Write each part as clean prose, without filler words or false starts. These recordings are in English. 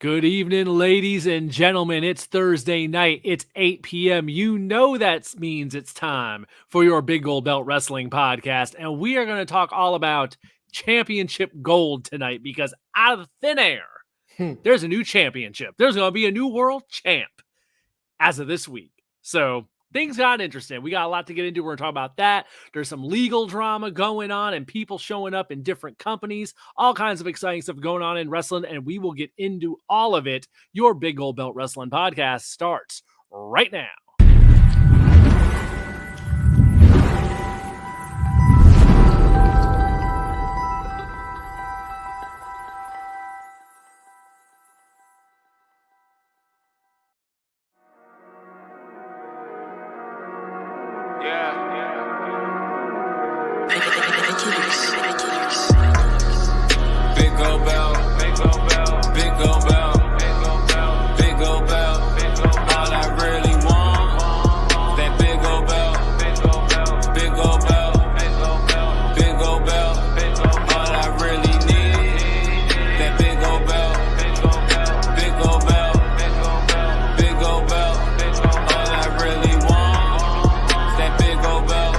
Good evening, ladies and gentlemen. It's Thursday night. It's 8 p.m. You know that means it's time for your Big Gold Belt Wrestling podcast. And we are going to talk all about championship gold tonight because out of thin air, there's a new championship. There's going to be a new world champ as of this week. So things got interesting. We got a lot to get into. We're going to talk about that. There's some legal drama going on and people showing up in different companies, all kinds of exciting stuff going on in wrestling, and we will get into all of it. Your Big Gold Belt Wrestling podcast starts right now. Big gold belt, big gold belt, big gold belt, big gold belt. All I really want, that big gold belt, big gold belt, big gold belt. All I really need, that big gold belt, big gold belt, big gold belt. All I really want, that big gold belt,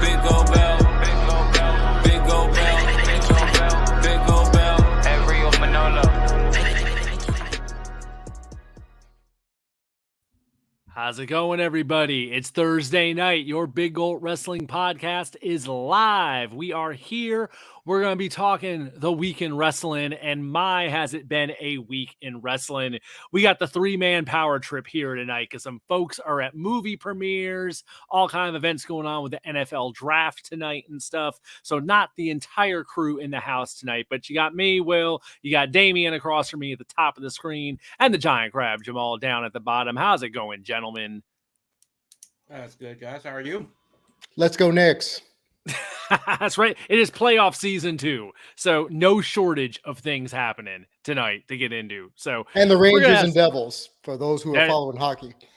big gold belt. How's it going, everybody? It's Thursday night. Your Big Gold Wrestling podcast is live. We are here. We're going to be talking the week in wrestling, and my, has it been a week in wrestling. We got the three-man power trip here tonight because some folks are at movie premieres, all kind of events going on with the NFL Draft tonight and stuff. So not the entire crew in the house tonight, but you got me, Will, you got Damian across from me at the top of the screen, and the giant crab, Jamal, down at the bottom. How's it going, gentlemen? That's good, guys. How are you? Let's go Knicks. That's right. It is playoff season too, so no shortage of things happening tonight to get into. So, and the Rangers and Devils for those who are following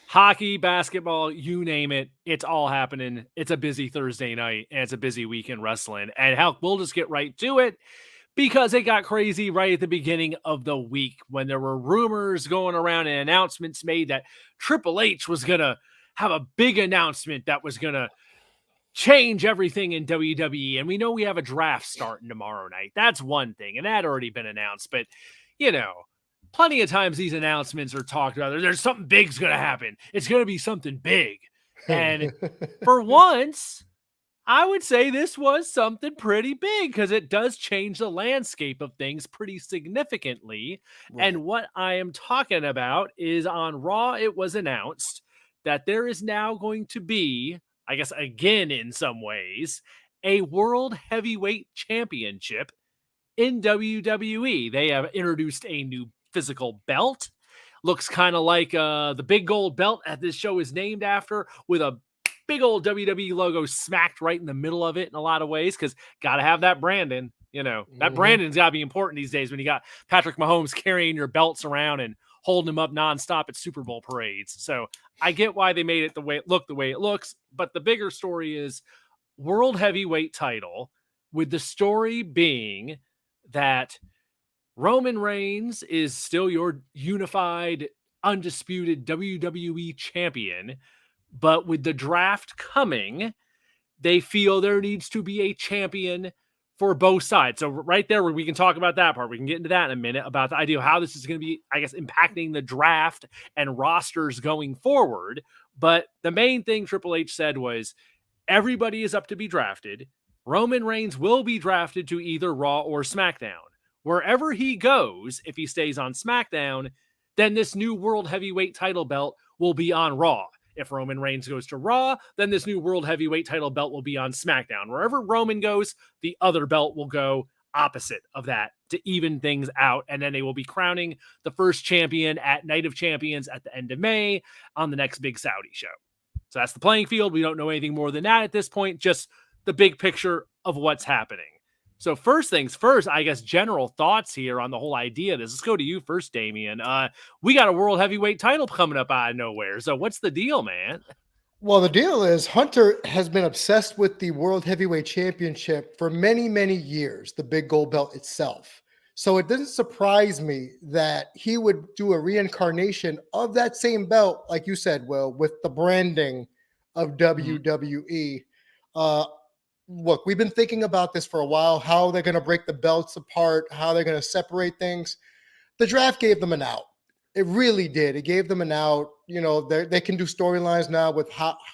hockey, basketball, you name it, it's all happening. It's a busy Thursday night and it's a busy week in wrestling. And hell, we'll just get right to it because it got crazy right at the beginning of the week when there were rumors going around and announcements made that Triple H was gonna have a big announcement that was gonna change everything in WWE. And we know we have a draft starting tomorrow night. That's one thing. And that had already been announced. But, you know, plenty of times these announcements are talked about. There's something big's going to happen. It's going to be something big. And for once, I would say this was something pretty big because it does change the landscape of things pretty significantly. Right. And what I am talking about is on Raw, it was announced that there is now going to be, I guess, again, in some ways, a World Heavyweight Championship in WWE. They have introduced a new physical belt. Looks kind of like the big gold belt that this show is named after, with a big old WWE logo smacked right in the middle of it in a lot of ways, because got to have that branding. You know, that branding's got to be important these days when you got Patrick Mahomes carrying your belts around and holding them up nonstop at Super Bowl parades. So I get why they made it the way it looks, but the bigger story is World Heavyweight Title, with the story being that Roman Reigns is still your unified, undisputed WWE champion, but with the draft coming, they feel there needs to be a champion for both sides. So right there, we can talk about that part. We can get into that in a minute about the idea of how this is going to be, I guess, impacting the draft and rosters going forward. But the main thing Triple H said was everybody is up to be drafted. Roman Reigns will be drafted to either Raw or SmackDown. Wherever he goes, if he stays on SmackDown, then this new World Heavyweight title belt will be on Raw. If Roman Reigns goes to Raw, then this new World Heavyweight title belt will be on SmackDown. Wherever Roman goes, the other belt will go opposite of that to even things out. And then they will be crowning the first champion at Night of Champions at the end of May on the next big Saudi show. So that's the playing field. We don't know anything more than that at this point, just the big picture of what's happening. So first things first, I guess, general thoughts here on the whole idea of this. Let's go to you first, Damian. We got a World Heavyweight title coming up out of nowhere. So what's the deal, man? Well, the deal is Hunter has been obsessed with the World Heavyweight Championship for many, many years, the big gold belt itself. So it doesn't surprise me that he would do a reincarnation of that same belt, like you said, Will, with the branding of WWE. Look, we've been thinking about this for a while, how they're going to break the belts apart, how they're going to separate things. The draft gave them an out. It really did. It gave them an out. You know, they can do storylines now with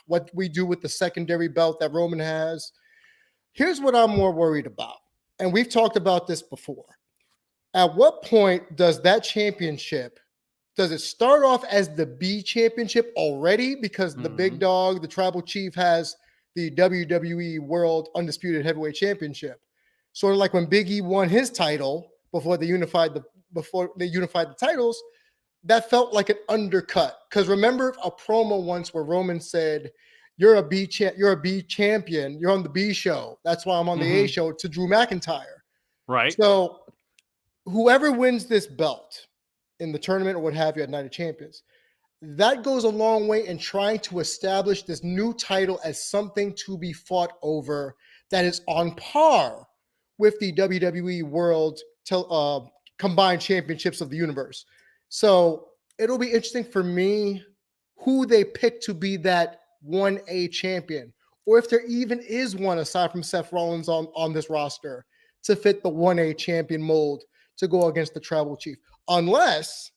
what we do with the secondary belt that Roman has. Here's what I'm more worried about. And we've talked about this before. At what point does that championship, does it start off as the B championship already? Because the big dog, the tribal chief, has the WWE World Undisputed Heavyweight Championship. Sort of like when Big E won his title before they unified the titles, that felt like an undercut. Because remember a promo once where Roman said, you're a B champion. You're on the B show. That's why I'm on the A show, to Drew McIntyre. Right. So whoever wins this belt in the tournament or what have you at Night of Champions, that goes a long way in trying to establish this new title as something to be fought over that is on par with the WWE World Combined Championships of the Universe. So it'll be interesting for me who they pick to be that 1A champion, or if there even is one aside from Seth Rollins on this roster to fit the 1A champion mold to go against the tribal chief. Unless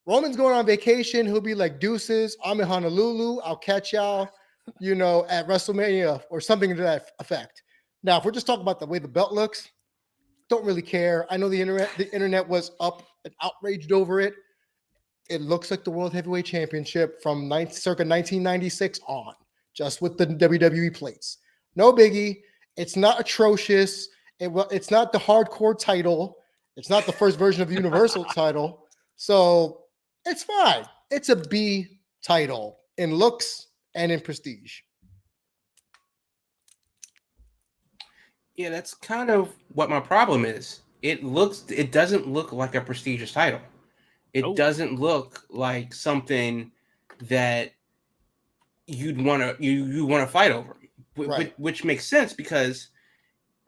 Roman's going on vacation, he'll be like, deuces, I'm in Honolulu, I'll catch y'all, at WrestleMania or something to that effect. Now, if we're just talking about the way the belt looks, don't really care. I know the internet was up and outraged over it. It looks like the World Heavyweight Championship from circa 1996 on, just with the WWE plates. No biggie. It's not atrocious. It's not the hardcore title. It's not the first version of the Universal title. So it's fine. It's a B title in looks and in prestige. Yeah, that's kind of what my problem is. It doesn't look like a prestigious title. It doesn't look like something that you'd want to fight over, Right. which makes sense because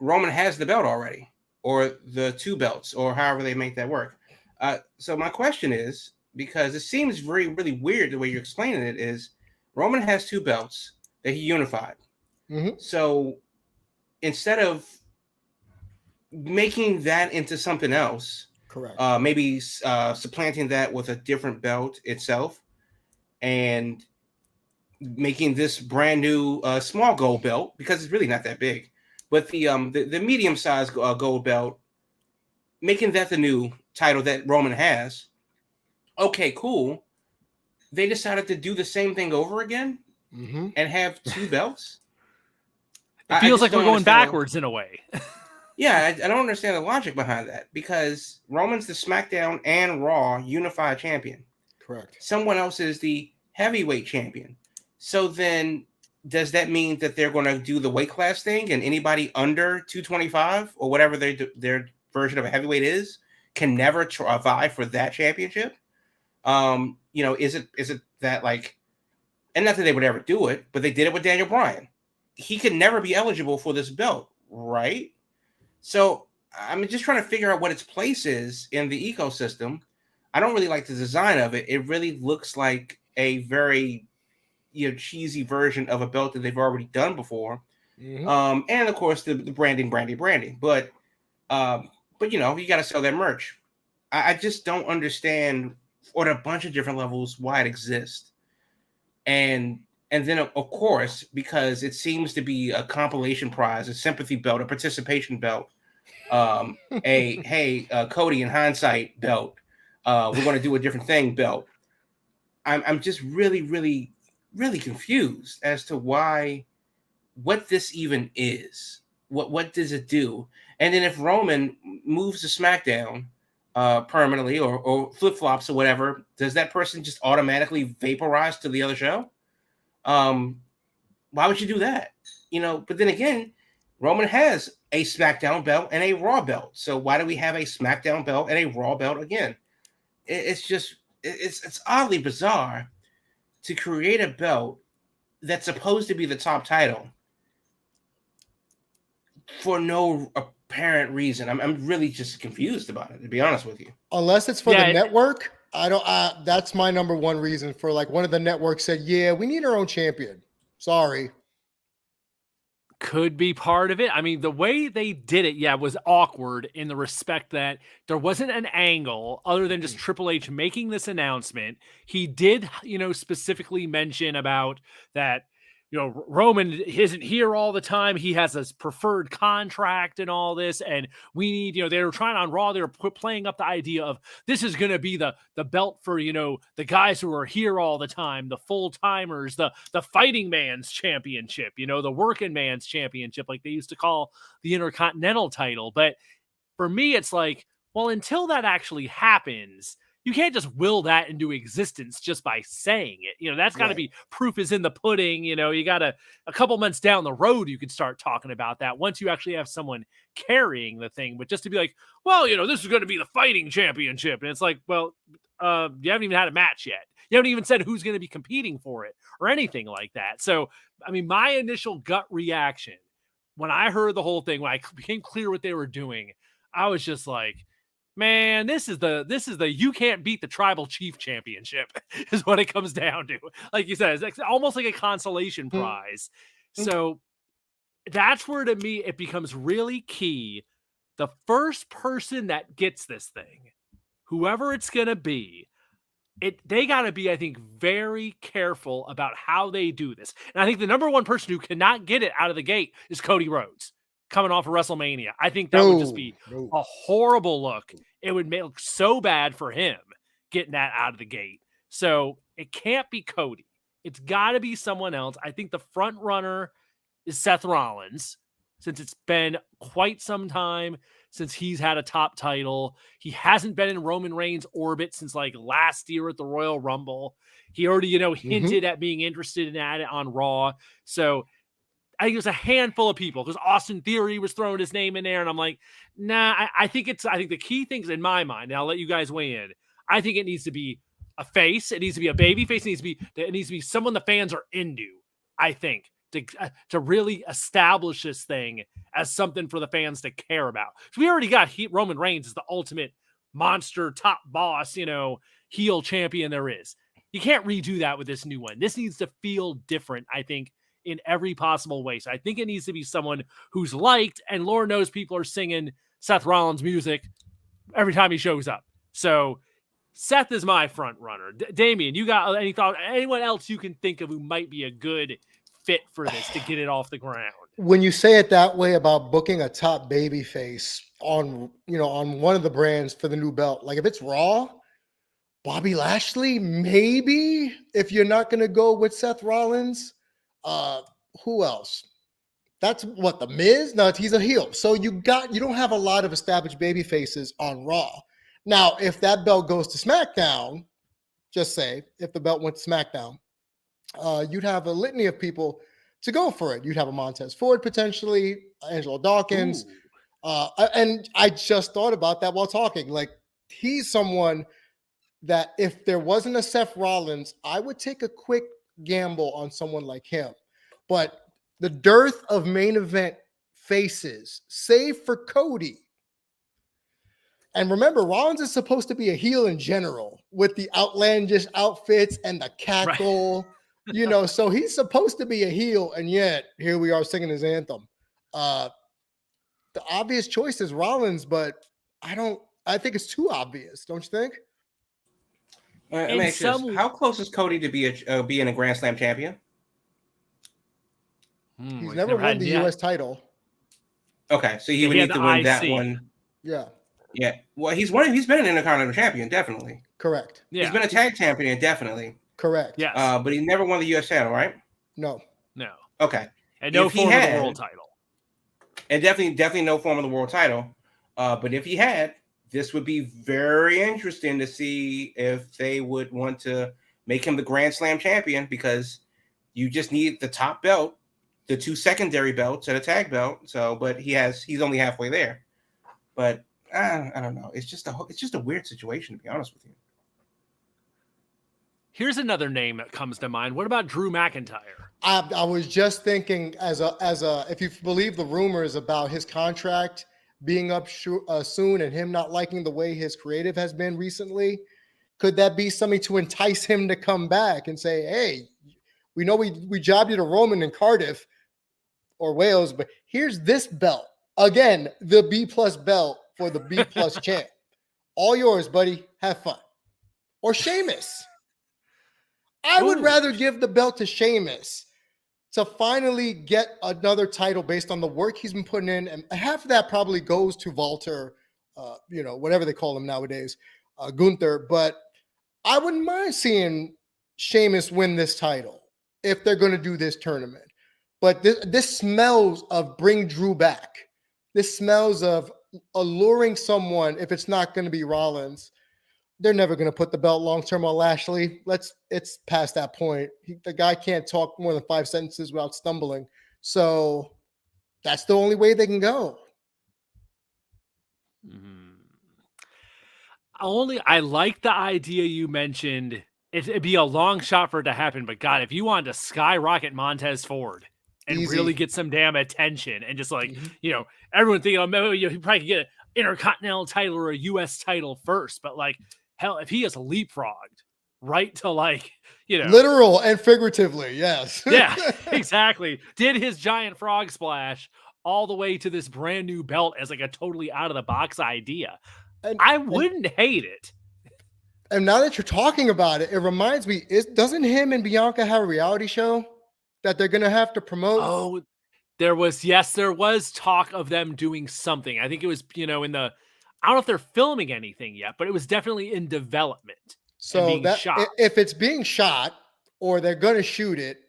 Roman has the belt already, or the two belts, or however they make that work. So my question is, because it seems really weird the way you're explaining it, is Roman has two belts that he unified. So instead of making that into something else, correct, maybe supplanting that with a different belt itself and making this brand new small gold belt, because it's really not that big, but the medium-sized gold belt, making that the new title that Roman has. Okay, cool. They decided to do the same thing over again and have two belts. It feels like we're going backwards in a way. Yeah, I don't understand the logic behind that, because Roman's the SmackDown and Raw unified champion. Correct. Someone else is the heavyweight champion. So then does that mean that they're going to do the weight class thing, and anybody under 225 or whatever their version of a heavyweight is can never vie for that championship? Is it that, like, and not that they would ever do it, but they did it with Daniel Bryan. He could never be eligible for this belt, right? So I'm just trying to figure out what its place is in the ecosystem. I don't really like the design of it. It really looks like a very cheesy version of a belt that they've already done before. And of course the branding. But you got to sell that merch. I just don't understand on a bunch of different levels why it exists. And then of course, because it seems to be a compilation prize, a sympathy belt, a participation belt, Cody in hindsight belt, we're going to do a different thing belt. I'm just really confused as to what this even is. What does it do? And then if Roman moves to SmackDown permanently or flip-flops or whatever, does that person just automatically vaporize to the other show? Why would you do that? But then again, Roman has a SmackDown belt and a Raw belt. So why do we have a SmackDown belt and a Raw belt again? It's oddly bizarre to create a belt that's supposed to be the top title for no apparent reason. I'm really just confused about it, to be honest with you. Unless it's for Yeah, the network, I don't. That's my number one reason for like one of the networks said, "Yeah, we need our own champion." Sorry. could be part of it. I mean, the way they did it, was awkward in the respect that there wasn't an angle other than just Triple H making this announcement. He did, specifically mention about that, Roman isn't here all the time. He has his preferred contract and all this. And we need, they were trying on Raw. They were playing up the idea of this is going to be the belt for, the guys who are here all the time, the full timers, the fighting man's championship, the working man's championship, like they used to call the Intercontinental title. But for me, it's like, well, until that actually happens, you can't just will that into existence just by saying it. That's got to be proof is in the pudding. You got a couple months down the road, you could start talking about that once you actually have someone carrying the thing. But just to be like, well, this is going to be the fighting championship. And it's like, well, you haven't even had a match yet. You haven't even said who's going to be competing for it or anything like that. So, I mean, my initial gut reaction when I heard the whole thing, when I became clear what they were doing, I was just like, man, this is the you can't beat the tribal chief championship is what it comes down to. Like you said, it's almost like a consolation prize. So that's where, to me, it becomes really key. The first person that gets this thing, whoever it's going to be, they got to be, I think, very careful about how they do this. And I think the number one person who cannot get it out of the gate is Cody Rhodes. Coming off of WrestleMania. I think that would just be a horrible look. It would look so bad for him getting that out of the gate. So it can't be Cody. It's got to be someone else. I think the front runner is Seth Rollins, since it's been quite some time since he's had a top title. He hasn't been in Roman Reigns' orbit since like last year at the Royal Rumble. He already, hinted at being interested in it on Raw. So I think it was a handful of people because Austin Theory was throwing his name in there. And I'm like, nah, I think the key things in my mind, and I'll let you guys weigh in. I think it needs to be a face. It needs to be a baby face. It needs to be someone the fans are into, I think, to really establish this thing as something for the fans to care about. So we already got Roman Reigns as the ultimate monster top boss, heel champion there is. You can't redo that with this new one. This needs to feel different, I think, in every possible way. So I think it needs to be someone who's liked, and Lord knows people are singing Seth Rollins music every time he shows up. So Seth is my front runner. Damian, you got any thought? Anyone else you can think of who might be a good fit for this to get it off the ground? When you say it that way about booking a top baby face on one of the brands for the new belt, like if it's Raw, Bobby Lashley, maybe, if you're not going to go with Seth Rollins. Who else? That's what, The Miz? No, he's a heel. So you don't have a lot of established baby faces on Raw. Now, if that belt goes to SmackDown, just say if the belt went to SmackDown, you'd have a litany of people to go for it. You'd have a Montez Ford potentially, Angelo Dawkins. And I just thought about that while talking. Like, he's someone that if there wasn't a Seth Rollins, I would take a quick gamble on someone like him. But the dearth of main event faces, save for Cody. And remember, Rollins is supposed to be a heel in general with the outlandish outfits and the cackle, so he's supposed to be a heel. And yet here we are singing his anthem. The obvious choice is Rollins, but I think it's too obvious. Don't you think? How close is Cody to being a Grand Slam champion? He's never won the U.S. title. Okay, so he would need to win that one. Yeah. Well, he's been an Intercontinental champion, definitely. Correct. Yeah. He's been a tag champion, definitely. Correct. Yeah. But he never won the U.S. title, right? No. Okay. And no form of the world title. And definitely no form of the world title. But if he had, this would be very interesting to see if they would want to make him the Grand Slam champion, because you just need the top belt, the two secondary belts, and a tag belt. So, but he's only halfway there. But I don't know. It's just a weird situation, to be honest with you. Here's another name that comes to mind. What about Drew McIntyre? I was just thinking, as a if you believe the rumors about his contract, being up soon and him not liking the way his creative has been recently, could that be something to entice him to come back and say, hey, we know we jobbed you to Roman in Cardiff or Wales, but here's this belt. Again, the B+ belt for the B+ champ. All yours, buddy. Have fun. Or Sheamus. I would rather give the belt to Sheamus to finally get another title based on the work he's been putting in. And half of that probably goes to Walter, whatever they call him nowadays, Gunther. But I wouldn't mind seeing Sheamus win this title if they're going to do this tournament. But this smells of bring Drew back. This smells of alluring someone if it's not going to be Rollins. They're never going to put the belt long-term on Lashley. It's past that point. The guy can't talk more than 5 sentences without stumbling. So that's the only way they can go. I like the idea you mentioned. It'd be a long shot for it to happen, but God, if you wanted to skyrocket Montez Ford and really get some damn attention and just everyone thinking, oh, he probably could get an Intercontinental title or a U.S. title first, but hell, if he has leapfrogged right to literal and figuratively, yes. Yeah, exactly. Did his giant frog splash all the way to this brand new belt as a totally out of the box idea. I wouldn't hate it. And now that you're talking about it, it reminds me, doesn't him and Bianca have a reality show that they're going to have to promote? Oh, there was talk of them doing something. I think it was, I don't know if they're filming anything yet, but it was definitely in development. So that if it's being shot or they're going to shoot it,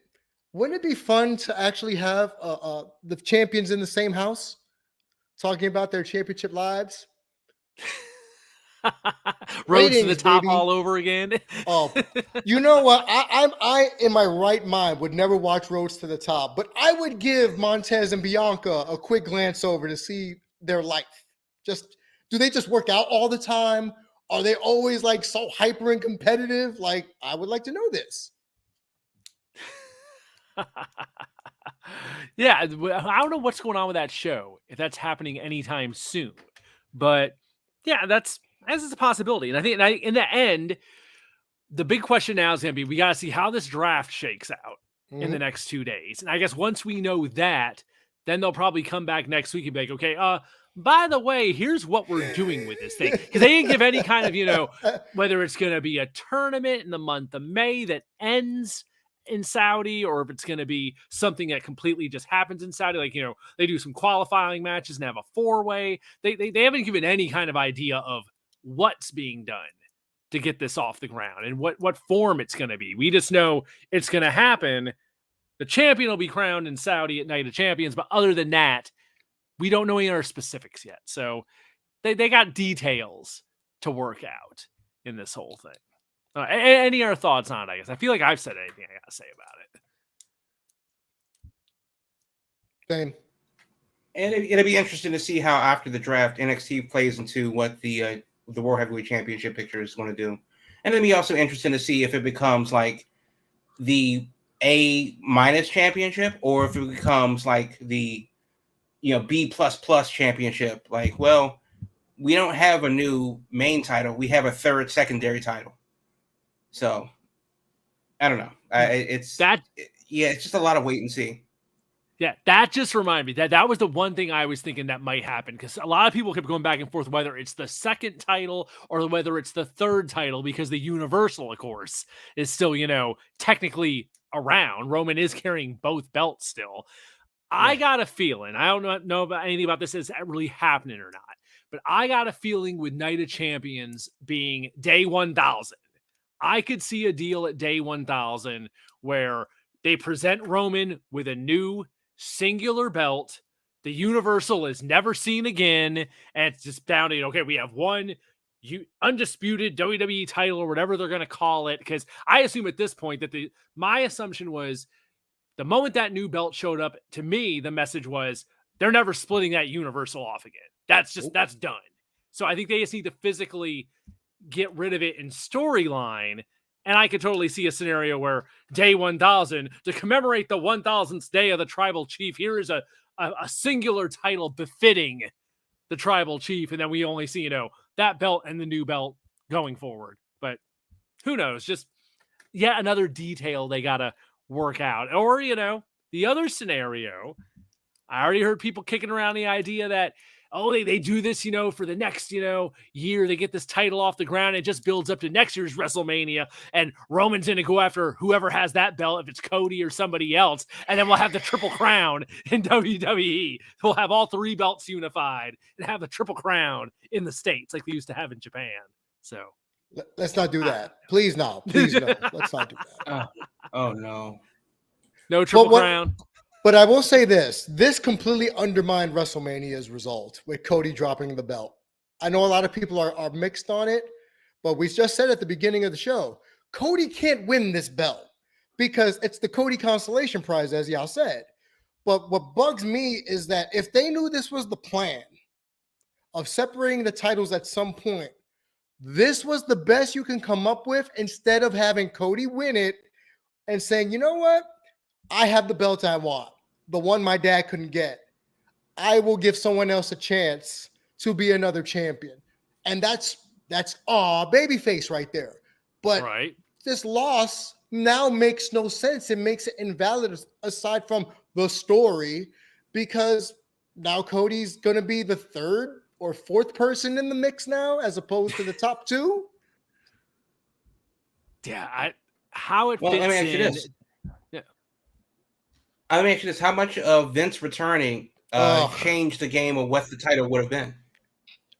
wouldn't it be fun to actually have the champions in the same house talking about their championship lives? Roads to the top, baby. All over again. Oh, you know what? I in my right mind would never watch Roads to the Top, but I would give Montez and Bianca a quick glance over to see their life. Do they just work out all the time? Are they always so hyper and competitive? I would like to know this. Yeah, I don't know what's going on with that show, if that's happening anytime soon. But yeah, this is a possibility. And I think in the end, the big question now is going to be, we got to see how this draft shakes out in the next 2 days. And I guess once we know that, then they'll probably come back next week and be like, okay, by the way, here's what we're doing with this thing. Because they didn't give any kind of, whether it's going to be a tournament in the month of May that ends in Saudi, or if it's going to be something that completely just happens in Saudi. They do some qualifying matches and have a 4-way. They haven't given any kind of idea of what's being done to get this off the ground and what form it's going to be. We just know it's going to happen. The champion will be crowned in Saudi at Night of Champions, but other than that, we don't know any other specifics yet. So they got details to work out in this whole thing. Any other thoughts on it, I guess? I feel like I've said anything I got to say about it. Same. And it'll be interesting to see how after the draft NXT plays into what the World Heavyweight Championship picture is going to do. And it'll be also interesting to see if it becomes the A- championship, or if it becomes the B++ championship. We don't have a new main title. We have a third secondary title. So I don't know. It's just a lot of wait and see. Yeah, that just reminded me that was the one thing I was thinking that might happen, because a lot of people kept going back and forth whether it's the second title or whether it's the third title, because the Universal, of course, is still, technically around. Roman is carrying both belts still. Yeah. I got a feeling, I don't know about anything about this is really happening or not, but I got a feeling with Night of Champions being day 1000, I could see a deal at day 1000 where they present Roman with a new singular belt. The Universal is never seen again. And it's just down to, okay, we have one undisputed WWE title or whatever they're going to call it. Because I assume at this point that my assumption was the moment that new belt showed up, to me, the message was they're never splitting that Universal off again. That's done. So I think they just need to physically get rid of it in storyline. And I could totally see a scenario where day 1000, to commemorate the 1000th day of the tribal chief, here is a singular title befitting the tribal chief, and then we only see, that belt and the new belt going forward. But who knows? Just yet another detail they got to work out. Or, the other scenario, I already heard people kicking around the idea that, they do this, for the next, year. They get this title off the ground. It just builds up to next year's WrestleMania. And Roman's going to go after whoever has that belt, if it's Cody or somebody else. And then we'll have the Triple Crown in WWE. We'll have all 3 belts unified and have the Triple Crown in the States like they used to have in Japan. So let's not do that. Please no. Please no. Let's not do that. Oh no. No Triple Crown. But I will say this completely undermined WrestleMania's result with Cody dropping the belt. I know a lot of people are mixed on it, but we just said at the beginning of the show, Cody can't win this belt because it's the Cody Consolation Prize, as y'all said. But what bugs me is that if they knew this was the plan of separating the titles at some point, this was the best you can come up with instead of having Cody win it and saying, you know what? I have the belt I want, the one my dad couldn't get. I will give someone else a chance to be another champion. And that's babyface right there. But this loss now makes no sense. It makes it invalid aside from the story, because now Cody's going to be the 3rd or 4th person in the mix now, as opposed to the top 2. Yeah, how it fits let me ask you this. Let me ask you this. How much of Vince returning changed the game of what the title would have been?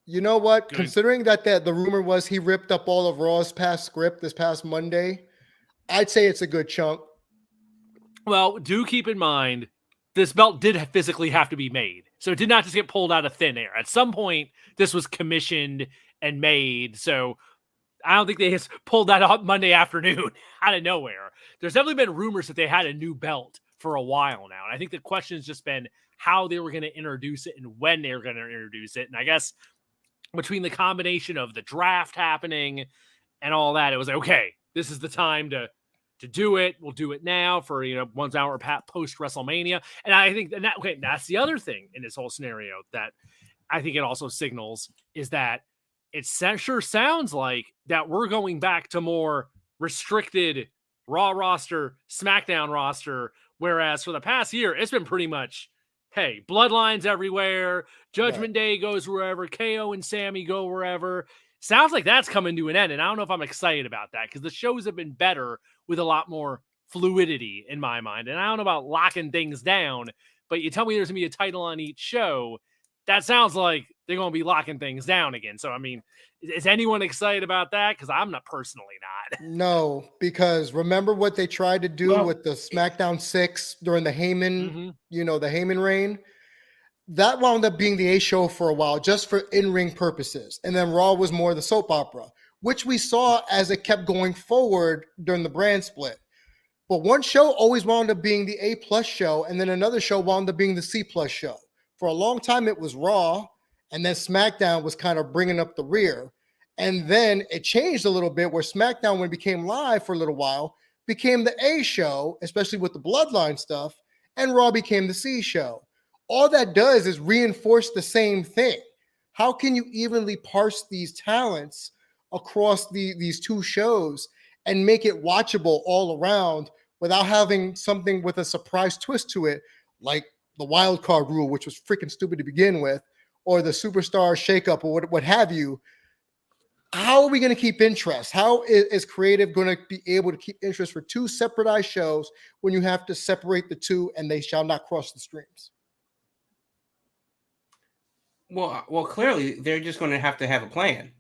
You know what? Good. Considering that the rumor was he ripped up all of Raw's past script this past Monday, I'd say it's a good chunk. Well, do keep in mind, this belt did physically have to be made. So it did not just get pulled out of thin air. At some point, this was commissioned and made. So I don't think they just pulled that up Monday afternoon out of nowhere. There's definitely been rumors that they had a new belt for a while now. And I think the question has just been how they were going to introduce it and when they were going to introduce it. And I guess between the combination of the draft happening and all that, it was like, okay, this is the time to do it. We'll do it now for, 1 hour post WrestleMania. And I think that's the other thing in this whole scenario that I think it also signals is that it sure sounds like that we're going back to more restricted Raw roster, SmackDown roster, whereas for the past year, it's been pretty much, hey, bloodlines everywhere, Judgment Day goes wherever, KO and Sammy go wherever. Sounds like that's coming to an end, and I don't know if I'm excited about that because the shows have been better with a lot more fluidity in my mind, and I don't know about locking things down, but you tell me there's going to be a title on each show, that sounds like they're going to be locking things down again. So, I mean, is anyone excited about that? Because I'm not personally not. No, because remember what they tried to do with the SmackDown 6 during the Heyman, the Heyman reign? That wound up being the A show for a while, just for in-ring purposes. And then Raw was more the soap opera, which we saw as it kept going forward during the brand split. But one show always wound up being the A+ show, and then another show wound up being the C+ show. For a long time, it was Raw, and then SmackDown was kind of bringing up the rear. And then it changed a little bit where SmackDown, when it became live for a little while, became the A show, especially with the Bloodline stuff, and Raw became the C show. All that does is reinforce the same thing. How can you evenly parse these talents across these 2 shows and make it watchable all around without having something with a surprise twist to it, like the wild card rule, which was freaking stupid to begin with, or the superstar shakeup or what have you? How are we going to keep interest? How is creative going to be able to keep interest for 2 separatized shows when you have to separate the 2 and they shall not cross the streams? Well, clearly they're just going to have a plan.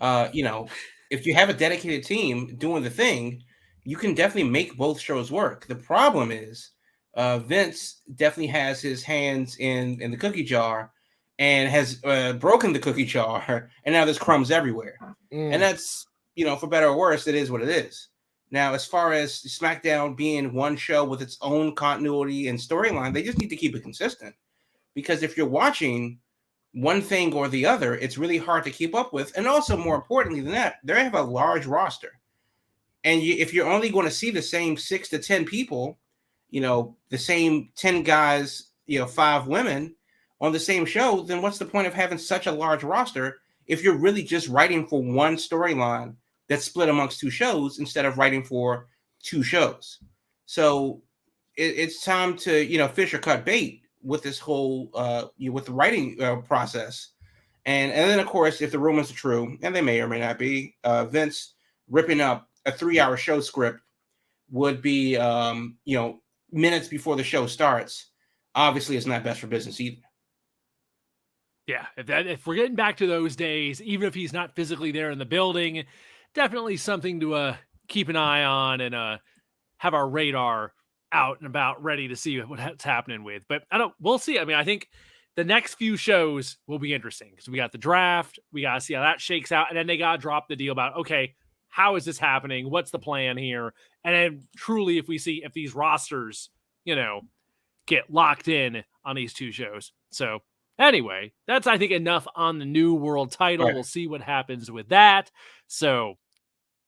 If you have a dedicated team doing the thing, you can definitely make both shows work. The problem is Vince definitely has his hands in the cookie jar and has broken the cookie jar, and now there's crumbs everywhere. And that's, for better or worse, it is what it is. Now, as far as SmackDown being one show with its own continuity and storyline, they just need to keep it consistent. Because if you're watching one thing or the other, it's really hard to keep up with. And also, more importantly than that, they have a large roster. And if you're only going to see the same 6 to 10 people, the same 10 guys, 5 women, on the same show, then what's the point of having such a large roster if you're really just writing for one storyline that's split amongst two shows instead of writing for two shows? So it's time to, fish or cut bait with this whole with the writing process. And then, of course, if the rumors are true, and they may or may not be, Vince ripping up a 3-hour show script would be, minutes before the show starts. Obviously, it's not best for business either. Yeah, if we're getting back to those days, even if he's not physically there in the building, definitely something to keep an eye on and have our radar out and about, ready to see what's happening with. But we'll see. I mean, I think the next few shows will be interesting because we got the draft. We got to see how that shakes out. And then they got to drop the deal about, okay, how is this happening? What's the plan here? And then truly, if we see if these rosters, get locked in on these two shows. So anyway, that's, I think, enough on the new world title. Right. We'll see what happens with that. So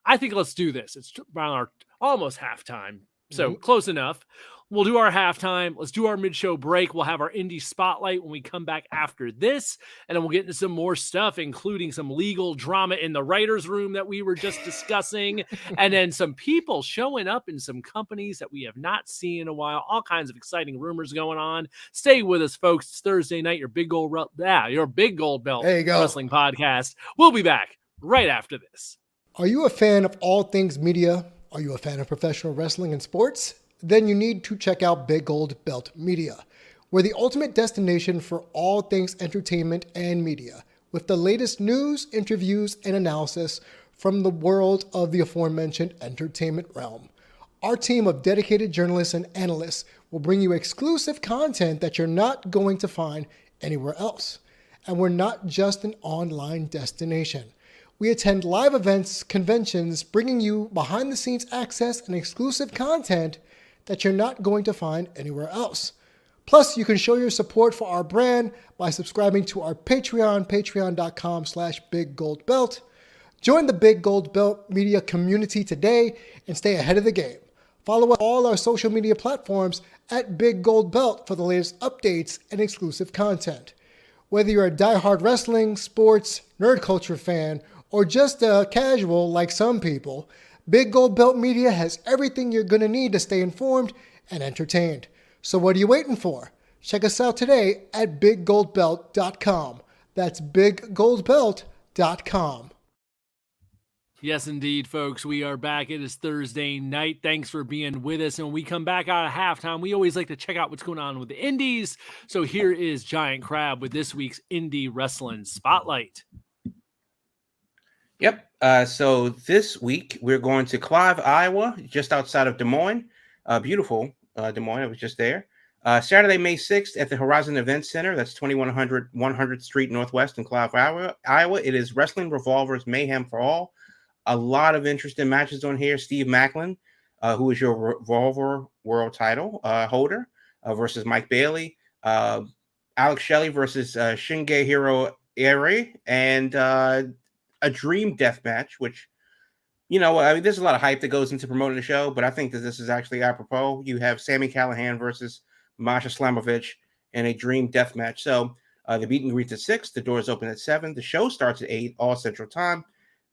I think let's do this. It's around our almost halftime. So close enough. We'll do our halftime. Let's do our mid-show break. We'll have our indie spotlight when we come back after this. And then we'll get into some more stuff, including some legal drama in the writer's room that we were just discussing. And then some people showing up in some companies that we have not seen in a while. All kinds of exciting rumors going on. Stay with us, folks. It's Thursday night, your big gold belt wrestling podcast. We'll be back right after this. Are you a fan of all things media? Are you a fan of professional wrestling and sports? Then you need to check out Big Gold Belt Media. We're the ultimate destination for all things entertainment and media, with the latest news, interviews, and analysis from the world of the aforementioned entertainment realm. Our team of dedicated journalists and analysts will bring you exclusive content that you're not going to find anywhere else. And we're not just an online destination. We attend live events, conventions, bringing you behind-the-scenes access and exclusive content that you're not going to find anywhere else. Plus, you can show your support for our brand by subscribing to our Patreon, patreon.com/BigGoldBelt. Join the Big Gold Belt Media community today and stay ahead of the game. Follow all our social media platforms at Big Gold Belt for the latest updates and exclusive content. Whether you're a diehard wrestling, sports, nerd culture fan, or just a casual like some people, Big Gold Belt Media has everything you're going to need to stay informed and entertained. So what are you waiting for? Check us out today at biggoldbelt.com. That's biggoldbelt.com. Yes, indeed, folks. We are back. It is Thursday night. Thanks for being with us. And when we come back out of halftime, we always like to check out what's going on with the indies. So here is Giant Crab with this week's Indie Wrestling Spotlight. Yep. So this week we're going to Clive, Iowa, just outside of Des Moines. Beautiful Des Moines. I was just there. Saturday, May 6th at the Horizon Event Center. That's 2100 100th Street Northwest in Clive, Iowa. It is Wrestling Revolver's Mayhem for All. A lot of interesting matches on here. Steve Macklin, who is your Revolver World Title holder, versus Mike Bailey. Alex Shelley versus Shingehiro Eri, and a dream death match, which, there's a lot of hype that goes into promoting the show, but I think that this is actually apropos. You have Sami Callihan versus Masha Slamovich in a dream death match. So the meet and greet's at 6. The doors open at 7. The show starts at 8, all Central Time.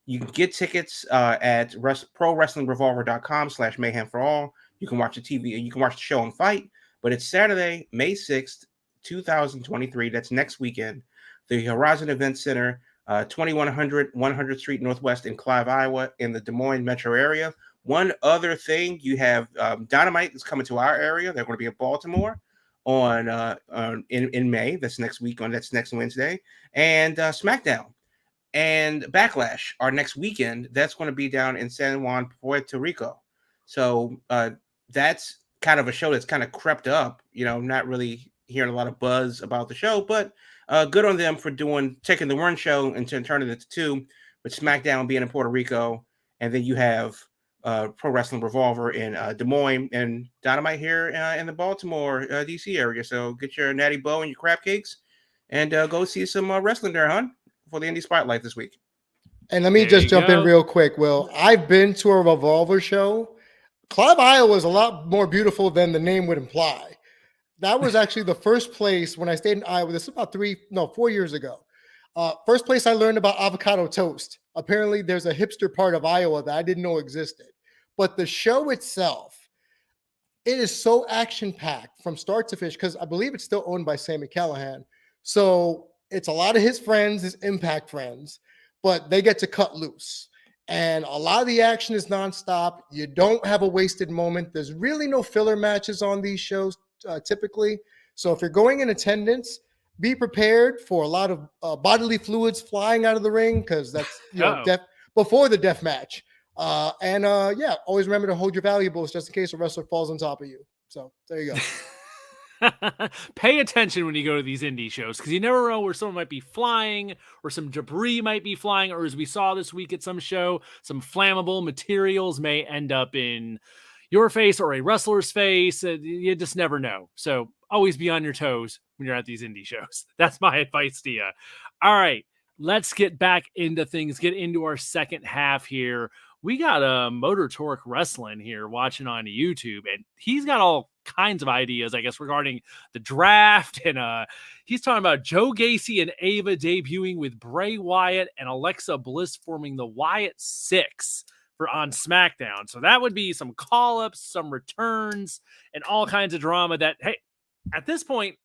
You can get tickets at prowrestlingrevolver.com/mayhem for all. You can watch the TV, you can watch the show and fight, but it's Saturday, May 6th, 2023. That's next weekend. The Horizon Event Center, 2100 100th Street Northwest in Clive, Iowa, in the Des Moines metro area. One other thing, you have Dynamite is coming to our area. They're going to be in Baltimore in May. That's next week. That's next Wednesday. And SmackDown and Backlash are next weekend. That's going to be down in San Juan, Puerto Rico. So that's kind of a show that's kind of crept up. Not really hearing a lot of buzz about the show, but good on them for taking the one show and turning it to 2, with SmackDown being in Puerto Rico. And then you have Pro Wrestling Revolver in Des Moines and Dynamite here in the Baltimore, D.C. area. So get your Natty Bow and your crab cakes and go see some wrestling there, hon, for the Indie Spotlight this week. And let me just jump in real quick. Will, I've been to a Revolver show. Clive, Iowa is a lot more beautiful than the name would imply. That was actually the first place when I stayed in Iowa. This is about 4 years ago. First place I learned about avocado toast. Apparently, there's a hipster part of Iowa that I didn't know existed. But the show itself, it is so action-packed from start to finish, because I believe it's still owned by Sammy Callahan. So it's a lot of his friends, his Impact friends, but they get to cut loose. And a lot of the action is nonstop. You don't have a wasted moment. There's really no filler matches on these shows typically. So if you're going in attendance, be prepared for a lot of bodily fluids flying out of the ring, because that's before the death match. Always remember to hold your valuables just in case a wrestler falls on top of you. So there you go. Pay attention when you go to these indie shows, because you never know where someone might be flying or some debris might be flying, or as we saw this week at some show, some flammable materials may end up in your face or a wrestler's face. You just never know. So always be on your toes when you're at these indie shows. That's my advice to you. All right, let's get back into things, get into our second half here. We got Motor Torque Wrestling here watching on YouTube, and he's got all kinds of ideas, I guess, regarding the draft. And he's talking about Joe Gacy and Ava debuting with Bray Wyatt and Alexa Bliss forming the Wyatt Six for on SmackDown. So that would be some call-ups, some returns, and all kinds of drama that, hey, at this point,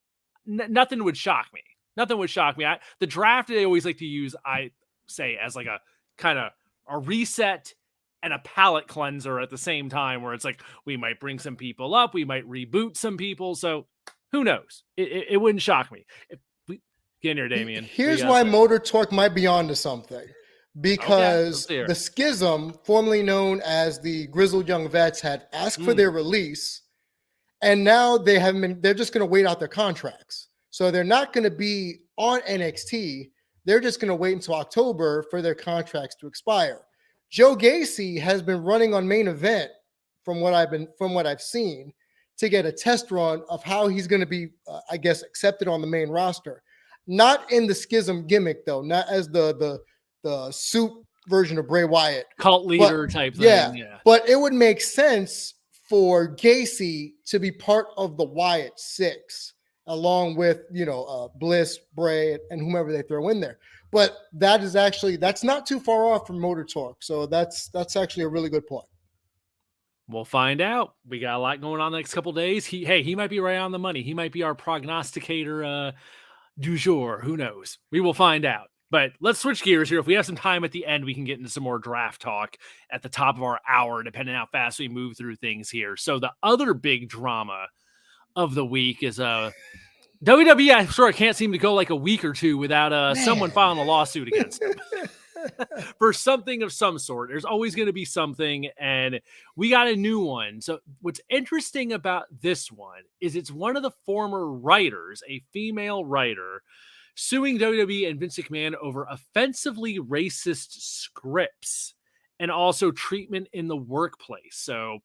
nothing would shock me. Nothing would shock me. The draft, they always like to use, I say, as like a kind of a reset and a palate cleanser at the same time, where it's like, we might bring some people up, we might reboot some people. So who knows? It wouldn't shock me. Get in here, Damian. Here's why Motor Torque might be onto something. Because the Schism, formerly known as the Grizzled Young Vets, had asked for their release, and now they're just going to wait out their contracts. So they're not going to be on NXT. They're just going to wait until October for their contracts to expire. Joe Gacy has been running on Main Event from what I've seen to get a test run of how he's going to be, accepted on the main roster. Not in the Schism gimmick though, not as the suit version of Bray Wyatt, cult leader type thing. Yeah, but it would make sense for Gacy to be part of the Wyatt Six, along with Bliss, Bray, and whomever they throw in there. But that's not too far off from Motor Torque. So that's actually a really good point. We'll find out. We got a lot going on the next couple of days. He might be right on the money. He might be our prognosticator du jour. Who knows? We will find out. But let's switch gears here. If we have some time at the end, we can get into some more draft talk at the top of our hour, depending on how fast we move through things here. So the other big drama of the week is WWE. I'm sure I can't seem to go like a week or two without someone filing a lawsuit against them for something of some sort. There's always going to be something, and we got a new one. So what's interesting about this one is it's one of the former writers, a female writer, suing WWE and Vince McMahon over offensively racist scripts and also treatment in the workplace. So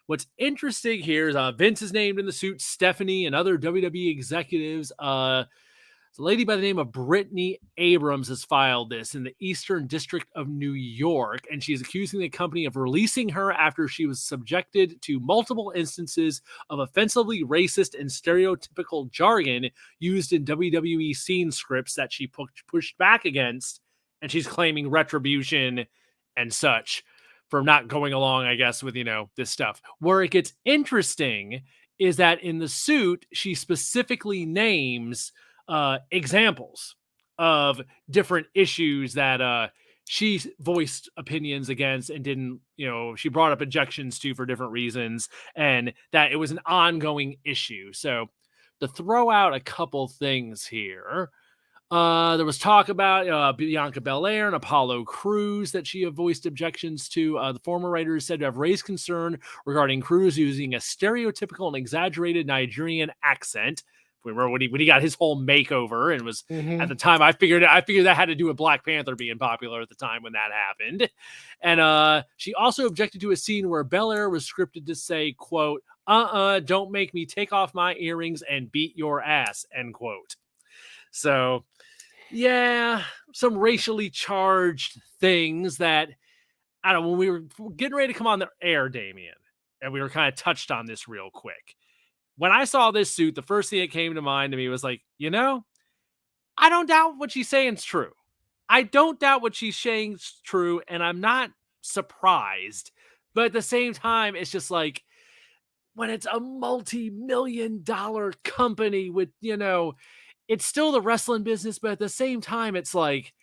what's interesting here is Vince is named in the suit, Stephanie and other WWE executives. A lady by the name of Brittany Abrams has filed this in the Eastern District of New York, and she's accusing the company of releasing her after she was subjected to multiple instances of offensively racist and stereotypical jargon used in WWE scene scripts that she pushed back against, and she's claiming retribution and such for not going along, I guess, with, this stuff. Where it gets interesting is that in the suit, she specifically names examples of different issues that she voiced opinions against and didn't, she brought up objections to for different reasons, and that it was an ongoing issue. So to throw out a couple things here, there was talk about Bianca Belair and Apollo Crews that she had voiced objections to. The former writer is said to have raised concern regarding Crews using a stereotypical and exaggerated Nigerian accent. Remember when he got his whole makeover and was at the time, I figured that had to do with Black Panther being popular at the time when that happened. And she also objected to a scene where Belair was scripted to say, quote, don't make me take off my earrings and beat your ass, end quote. So yeah, some racially charged things that, I don't know, when we were getting ready to come on the air, Damian, and we were kind of touched on this real quick. when I saw this suit, the first thing that came to mind to me was like, I don't doubt what she's saying is true. I don't doubt what she's saying is true, and I'm not surprised. But at the same time, it's just like, when it's a multi-million-dollar company with, it's still the wrestling business, but at the same time, it's like,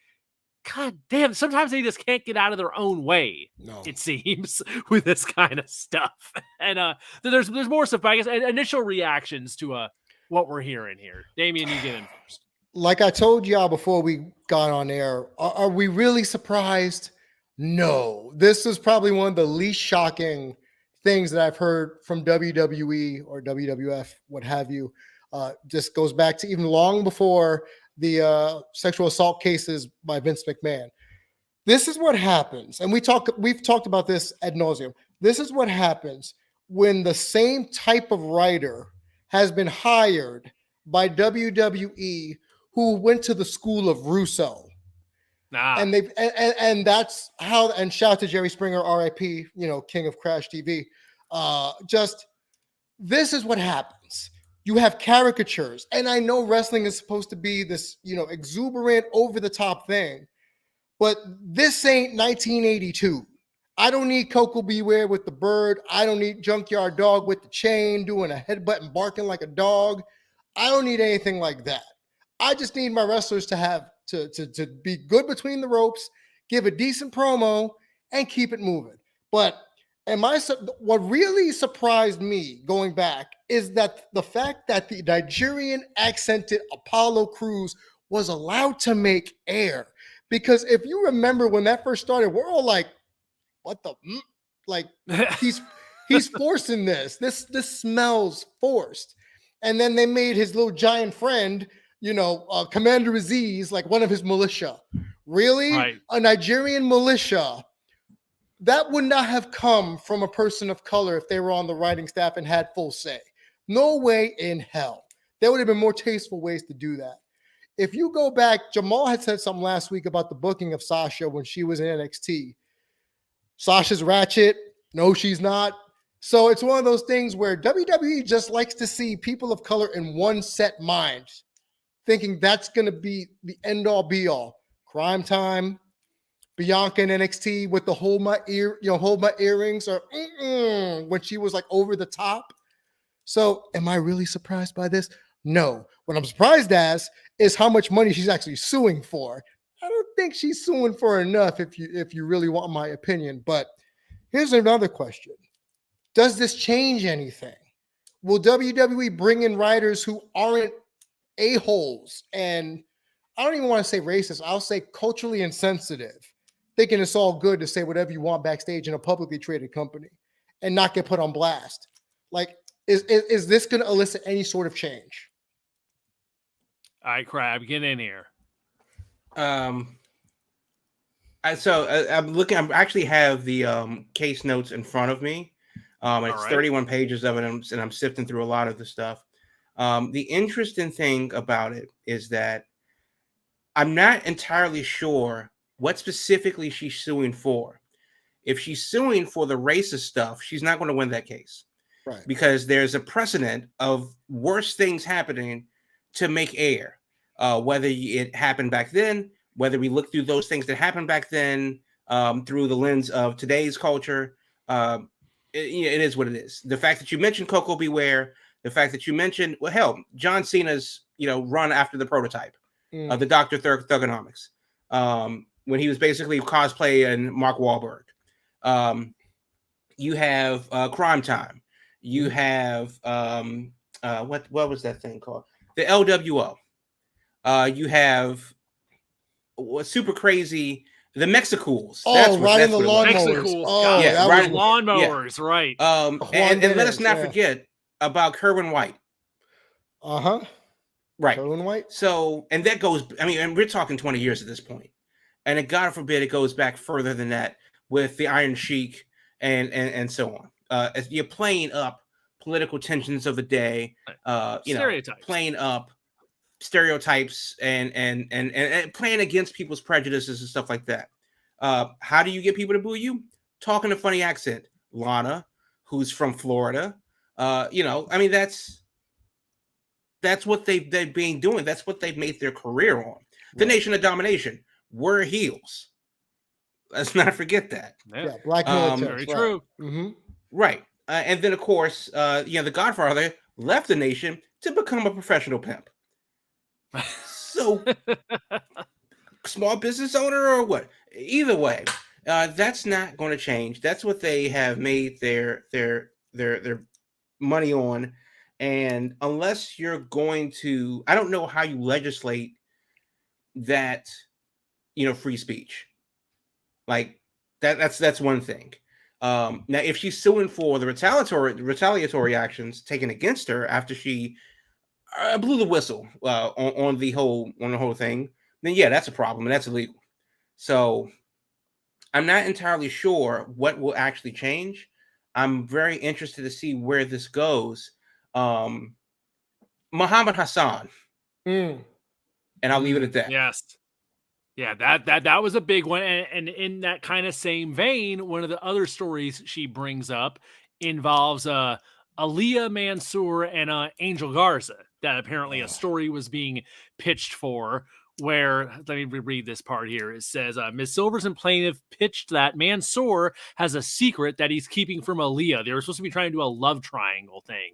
God damn, sometimes they just can't get out of their own way. No. It seems, with this kind of stuff. And there's more stuff, I guess, initial reactions to what we're hearing here. Damian, you get in first. Like I told y'all before we got on air, are we really surprised? No. This is probably one of the least shocking things that I've heard from WWE or WWF, what have you. Just goes back to even long before the sexual assault cases by Vince McMahon. This is what happens, and we've talked about this ad nauseum. This is what happens when the same type of writer has been hired by WWE, who went to the school of Russo. And they've and that's how, and shout out to Jerry Springer, RIP, king of Crash TV. Just this is what happens. You have caricatures, and I know wrestling is supposed to be this, exuberant, over the top thing, but this ain't 1982. I don't need Coco Beware with the bird. I don't need Junkyard Dog with the chain doing a headbutt and barking like a dog. I don't need anything like that. I just need my wrestlers to have to be good between the ropes, give a decent promo, and keep it moving. But what really surprised me going back is that the fact that the Nigerian accented Apollo Crews was allowed to make air. Because if you remember when that first started, we're all like, what the like he's forcing this. This smells forced. And then they made his little giant friend, Commander Aziz, like one of his militia. Really? Right. A Nigerian militia. That would not have come from a person of color if they were on the writing staff and had full say. No way in hell. There would have been more tasteful ways to do that. If you go back, Jamal had said something last week about the booking of Sasha when she was in NXT. Sasha's ratchet. No, she's not. So it's one of those things where WWE just likes to see people of color in one set mind, thinking that's going to be the end-all be-all. Crime Time, Bianca in NXT with the hold my earrings, or when she was like over the top. So am I really surprised by this? No. What I'm surprised as is how much money she's actually suing for. I don't think she's suing for enough if you really want my opinion. But here's another question. Does this change anything? Will WWE bring in writers who aren't a-holes and, I don't even want to say racist, I'll say culturally insensitive, thinking it's all good to say whatever you want backstage in a publicly traded company and not get put on blast? Like, is this going to elicit any sort of change? All right, Crab, get in here. I'm looking. I actually have the case notes in front of me. It's 31 pages of it, and I'm sifting through a lot of the stuff. The interesting thing about it is that I'm not entirely sure what specifically she's suing for. If she's suing for the racist stuff, she's not going to win that case. Right. Because there's a precedent of worse things happening to make air. Whether it happened back then, whether we look through those things that happened back then through the lens of today's culture, it is what it is. The fact that you mentioned Coco Beware, the fact that you mentioned, well, hell, John Cena's run after the prototype of the Dr. Thugonomics, when he was basically cosplay and Mark Wahlberg. You have Crime Time. You have what was that thing called? The LWO. You have what's super crazy, the Mexicools. Riding the lawnmowers. Oh, yeah, riding lawnmowers, right. And let us not forget about Kerwin White. Right. Kerwin White. So, and that goes, and we're talking 20 years at this point. And God forbid it goes back further than that with the Iron Sheik and so on. As you're playing up political tensions of the day, playing up stereotypes and playing against people's prejudices and stuff like that. How do you get people to boo you? Talking a funny accent. Lana, who's from Florida. That's That's what they've been doing. That's what they've made their career on. The Nation of Domination were heels. Let's not forget that. Yeah, black military. Very true. Mm-hmm. Right. And then, of course, the Godfather left the Nation to become a professional pimp. So, small business owner or what? Either way, that's not going to change. That's what they have made their money on. And unless you're going to, I don't know how you legislate that, free speech. Like that's one thing. Now, if she's suing for the retaliatory actions taken against her after she blew the whistle on the whole thing, then yeah, that's a problem and that's illegal. So I'm not entirely sure what will actually change. I'm very interested to see where this goes. Muhammad Hassan, and I'll leave it at that. Yes. Yeah, that was a big one. And in that kind of same vein, one of the other stories she brings up involves Aaliyah Mansour and Angel Garza, that apparently a story was being pitched for, where, let me read this part here. It says, Ms. Silvers and plaintiff pitched that Mansour has a secret that he's keeping from Aaliyah. They were supposed to be trying to do a love triangle thing.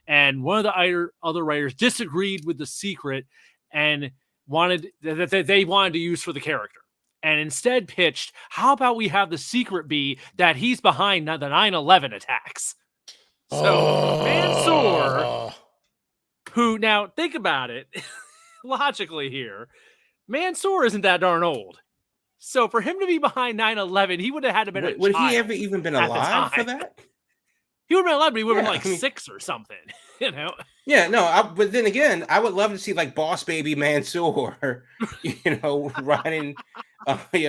And one of the other writers disagreed with the secret and wanted that they wanted to use for the character, and instead pitched, how about we have the secret be that he's behind the 9/11 attacks? So Mansour, who, now think about it logically here, Mansour isn't that darn old. So for him to be behind 9/11, he would have had to been would he ever even been alive for that? He would have been alive, but he would have been like 6 or something, Yeah, no, but then again, I would love to see like Boss Baby Mansour, riding,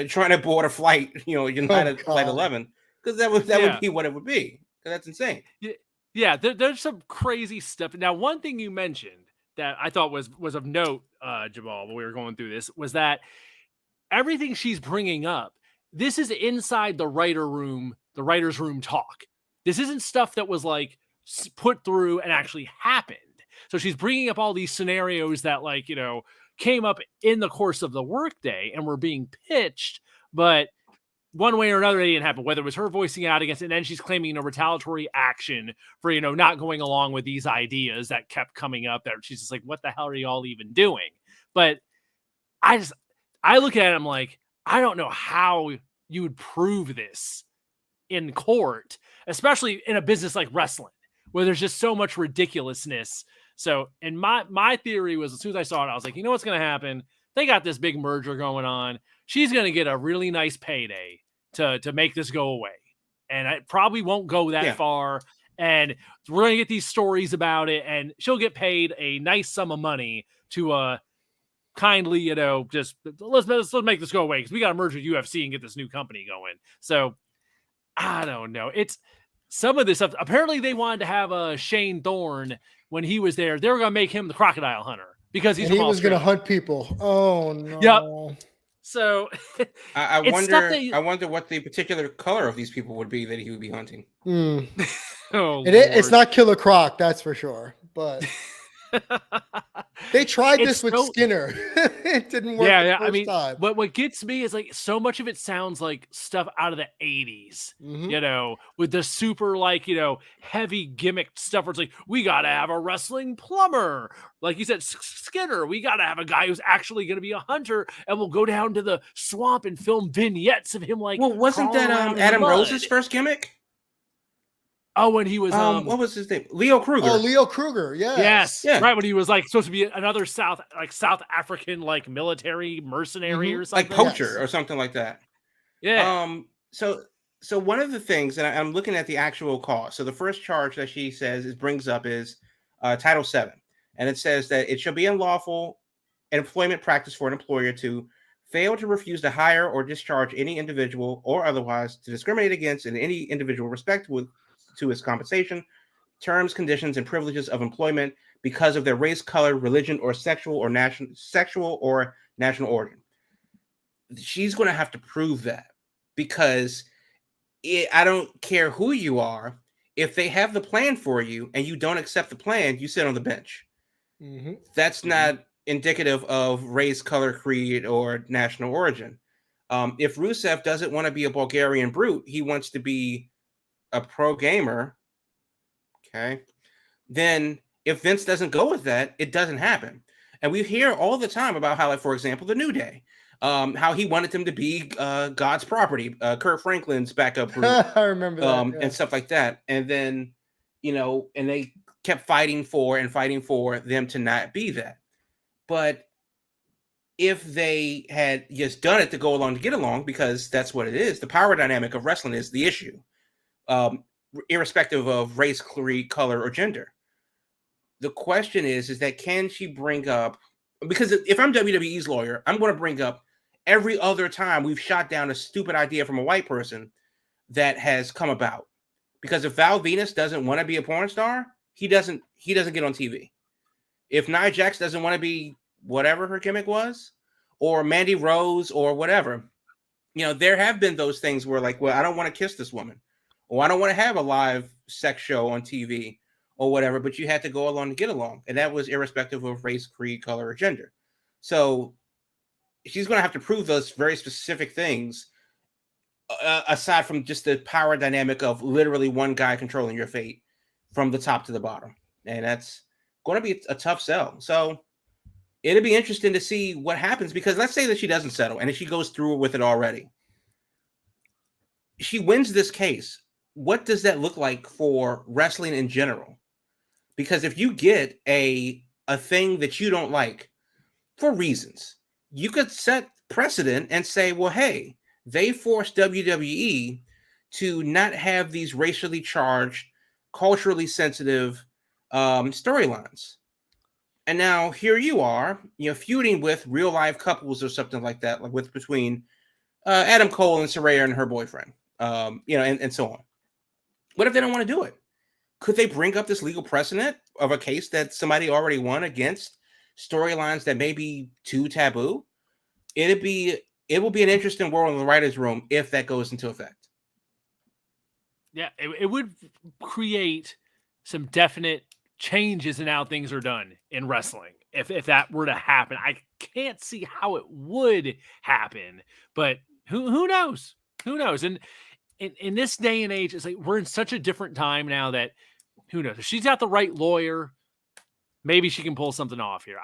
trying to board a flight, United Flight 11, because that would be what it would be. That's insane. Yeah, there's some crazy stuff. Now, one thing you mentioned that I thought was of note, Jamal, when we were going through this, was that everything she's bringing up, this is inside the writer's room talk. This isn't stuff that was like put through and actually happened. So she's bringing up all these scenarios that came up in the course of the workday and were being pitched, but one way or another, they didn't happen, whether it was her voicing out against it, and then she's claiming a retaliatory action for, not going along with these ideas that kept coming up, that she's just like, what the hell are you all even doing? But I look at it, I'm like, I don't know how you would prove this in court, especially in a business like wrestling, where there's just so much ridiculousness. So, and my theory was, as soon as I saw it, I was like, you know what's going to happen? They got this big merger going on. She's going to get a really nice payday to make this go away. And it probably won't go that far. And we're going to get these stories about it, and she'll get paid a nice sum of money to kindly, just let's make this go away, because we got to merge with UFC and get this new company going. So I don't know. It's some of this stuff. Apparently they wanted to have Shane Thorne when he was there. They were going to make him the crocodile hunter because he was going to hunt people. Oh no. Yep. So I wonder what the particular color of these people would be that he would be hunting. It's not Killer Croc, that's for sure. But they tried this with Skinner. It didn't work. Yeah. I mean, time. What gets me is like so much of it sounds like stuff out of the 80s, with the super heavy gimmick stuff where it's like, we got to have a wrestling plumber. Like you said, Skinner, we got to have a guy who's actually going to be a hunter, and we'll go down to the swamp and film vignettes of him like. Well, wasn't that Adam Rose's first gimmick? Oh, when he was what was his name? Leo Kruger. Oh, Leo Kruger. Yes. Yeah. Right. When he was supposed to be another South African military mercenary or something, like poacher or something like that. Yeah. So one of the things, and I'm looking at the actual cost. So the first charge that she brings up is Title VII, and it says that it shall be unlawful employment practice for an employer to fail to refuse to hire or discharge any individual or otherwise to discriminate against in any individual respect to his compensation, terms, conditions, and privileges of employment because of their race, color, religion, or sexual or national origin. She's going to have to prove that, because I don't care who you are. If they have the plan for you and you don't accept the plan, you sit on the bench. That's not indicative of race, color, creed, or national origin. If Rusev doesn't want to be a Bulgarian brute, he wants to be a pro gamer. Okay. Then if Vince doesn't go with that, it doesn't happen. And we hear all the time about how, like, for example, the New Day, how he wanted them to be God's property, Kurt Franklin's backup group, I remember that, and stuff like that. And then, and they kept fighting for them to not be that. But if they had just done it to go along to get along, because that's what it is, the power dynamic of wrestling is the issue, irrespective of race, creed, color, or gender. The question is that can she bring up, because if I'm WWE's lawyer, I'm going to bring up every other time we've shot down a stupid idea from a white person that has come about. Because if Val Venus doesn't want to be a porn star, he doesn't get on TV. If Nia Jax doesn't want to be whatever her gimmick was, or Mandy Rose or whatever, there have been those things where, like, well, I don't want to kiss this woman, or I don't want to have a live sex show on TV or whatever, but you had to go along to get along. And that was irrespective of race, creed, color, or gender. So she's going to have to prove those very specific things, aside from just the power dynamic of literally one guy controlling your fate from the top to the bottom. And that's going to be a tough sell. So it'll be interesting to see what happens, because let's say that she doesn't settle and if she goes through with it already, she wins this case. What does that look like for wrestling in general? Because if you get a thing that you don't like for reasons, you could set precedent and say, well, hey, they forced WWE to not have these racially charged, culturally sensitive storylines. And now here you are, feuding with real life couples or something like that, like between Adam Cole and Saraya and her boyfriend, and so on. What if they don't want to do it? Could they bring up this legal precedent of a case that somebody already won against storylines that may be too taboo? It will be an interesting world in the writer's room if that goes into effect. Yeah, it would create some definite changes in how things are done in wrestling. If that were to happen, I can't see how it would happen, but who knows? Who knows? And in this day and age, it's like we're in such a different time now that who knows? If she's got the right lawyer, maybe she can pull something off here.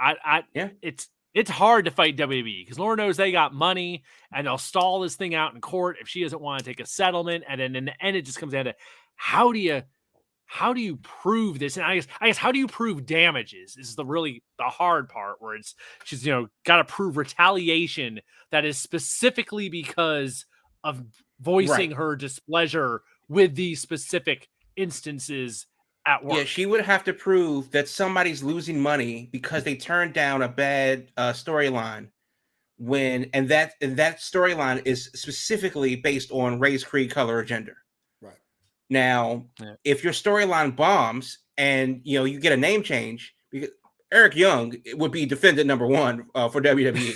Yeah. It's hard to fight WWE because Lord knows they got money and they'll stall this thing out in court if she doesn't want to take a settlement. And then in the end, it just comes down to how do you prove this? And I guess how do you prove damages? This is the hard part where she's got to prove retaliation that is specifically because of voicing her displeasure with these specific instances at work. Yeah, she would have to prove that somebody's losing money because they turned down a bad storyline and that storyline is specifically based on race, creed, color, or gender. Right. Now, if your storyline bombs and you get a name change, because Eric Young would be defendant number one for WWE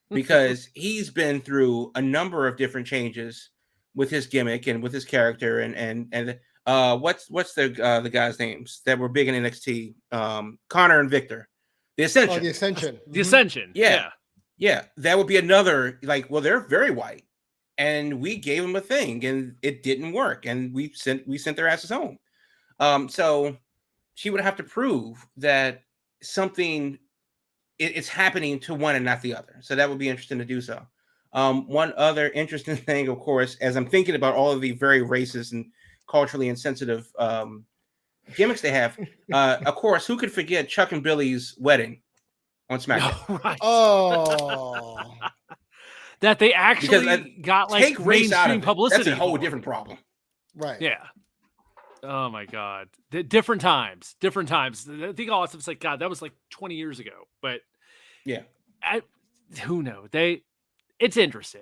because he's been through a number of different changes with his gimmick and with his character and what's the guys' names that were big in NXT? Connor and Victor, the Ascension. Oh, the Ascension. The Ascension. Yeah. That would be another they're very white, and we gave them a thing, and it didn't work, and we sent their asses home. So she would have to prove that something it's happening to one and not the other. So that would be interesting to do so. One other interesting thing, of course, as I'm thinking about all of the very racist and culturally insensitive gimmicks they have, of course, who could forget Chuck and Billy's wedding on SmackDown? Right. Oh, that they actually got like mainstream publicity. That's a whole different problem. Right. Yeah. Oh my God. Different times. I think all that stuff's like, God, that was like 20 years ago. But yeah, who knows? It's interesting.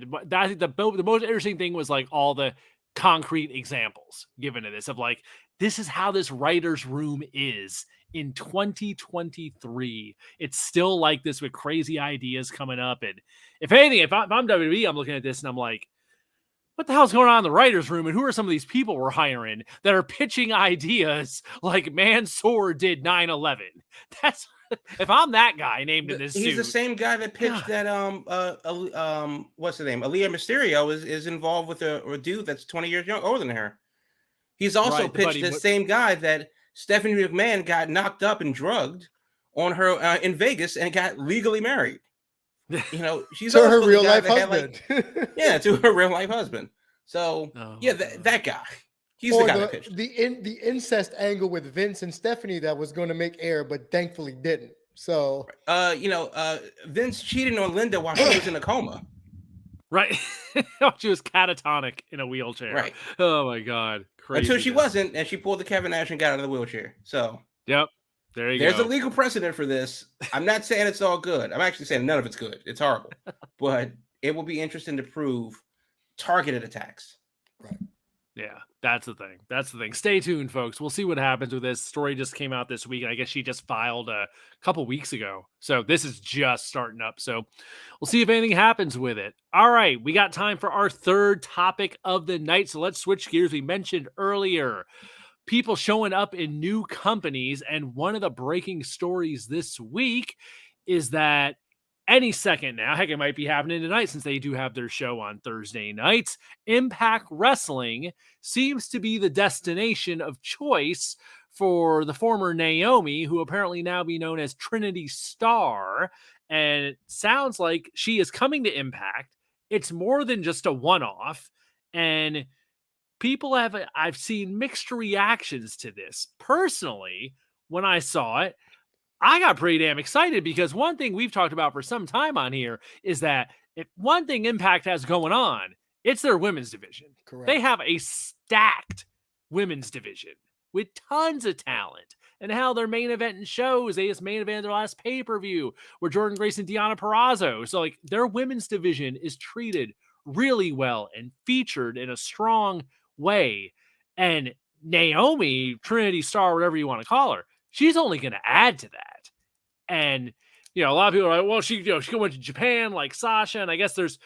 But I think the most interesting thing was like all the concrete examples given to this of like, this is how this writer's room is in 2023. It's still like this with crazy ideas coming up. And if anything, if I'm WWE, I'm looking at this and I'm like, what the hell's going on in the writer's room? And who are some of these people we're hiring that are pitching ideas like Mansoor did 9/11? That's if I'm that guy named in this He's suit. the same guy that pitched that what's the name? Aaliyah Mysterio is involved with a dude that's 20 years older than her. He's also Right, pitched the same guy that Stephanie McMahon got knocked up and drugged on her in Vegas and got legally married. You know, she's to also her the real guy life that had, husband. yeah, to her real life husband. So that guy. He's the guy that pitched. The incest angle with Vince and Stephanie that was going to make air, but thankfully didn't. So Vince cheated on Linda while she was in a coma. Right. She was catatonic in a wheelchair. Right. Oh my God. Crazy. Until she wasn't, and she pulled the Kevin Nash and got out of the wheelchair. So yep. There's a legal precedent for this. I'm not saying it's all good. I'm actually saying none of it's good. It's horrible. But it will be interesting to prove targeted attacks. Right. Yeah, that's the thing. Stay tuned, folks. We'll see what happens with this. Story just came out this week. I guess she just filed a couple weeks ago. So this is just starting up. So we'll see if anything happens with it. All right, we got time for our third topic of the night. So let's switch gears. We mentioned earlier people showing up in new companies. And one of the breaking stories this week is that any second now, heck, it might be happening tonight since they do have their show on Thursday nights. Impact Wrestling seems to be the destination of choice for the former Naomi, who apparently now be known as Trinity Star. And it sounds like she is coming to Impact. It's more than just a one-off. And I've seen mixed reactions to this. Personally, when I saw it, I got pretty damn excited because one thing we've talked about for some time on here is that if one thing Impact has going on, it's their women's division. Correct. They have a stacked women's division with tons of talent. And how their main event and shows, they just main event their last pay-per-view where Jordan Grace and Deonna Purrazzo. So like their women's division is treated really well and featured in a strong way. And Naomi, Trinity Star, whatever you want to call her, she's only going to add to that. And, a lot of people are like, well, she went to Japan like Sasha. And I guess there's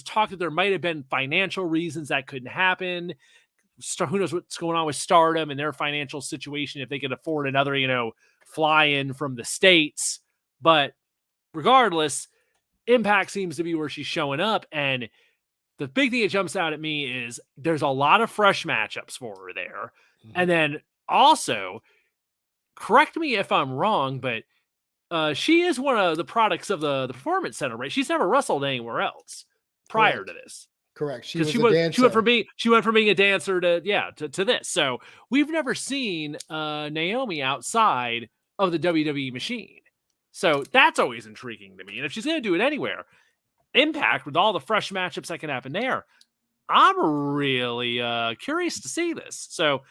talk that there might have been financial reasons that couldn't happen. Who knows what's going on with Stardom and their financial situation, if they could afford another, fly in from the States. But regardless, Impact seems to be where she's showing up. And the big thing that jumps out at me is there's a lot of fresh matchups for her there. Mm-hmm. And then also, correct me if I'm wrong, but she is one of the products of the Performance Center, right? She's never wrestled anywhere else prior to this. Correct. She went from being a dancer to this. So we've never seen Naomi outside of the WWE machine. So that's always intriguing to me. And if she's going to do it anywhere, Impact with all the fresh matchups that can happen there, I'm really curious to see this. So,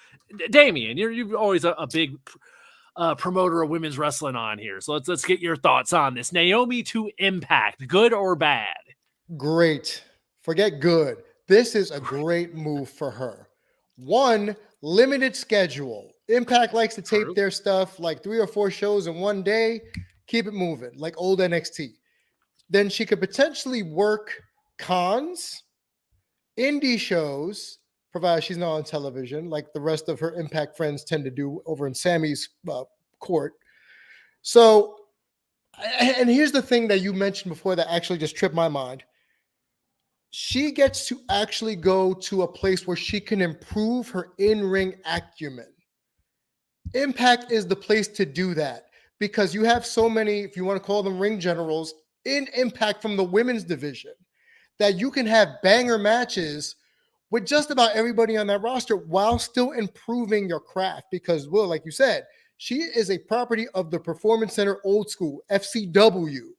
Damian, you're always a big promoter of women's wrestling on here. So let's get your thoughts on this. Naomi to Impact, good or bad? Great. Forget good. This is a great move for her. One, limited schedule. Impact likes to tape their stuff like 3 or 4 shows in one day. Keep it moving, like old NXT. Then she could potentially work cons, indie shows, provided she's not on television, like the rest of her Impact friends tend to do over in Sammy's court. So, and here's the thing that you mentioned before that actually just tripped my mind. She gets to actually go to a place where she can improve her in-ring acumen. Impact is the place to do that because you have so many, if you want to call them ring generals, in Impact from the women's division that you can have banger matches with just about everybody on that roster while still improving your craft. Because, Will, like you said, she is a property of the Performance Center old school, FCW,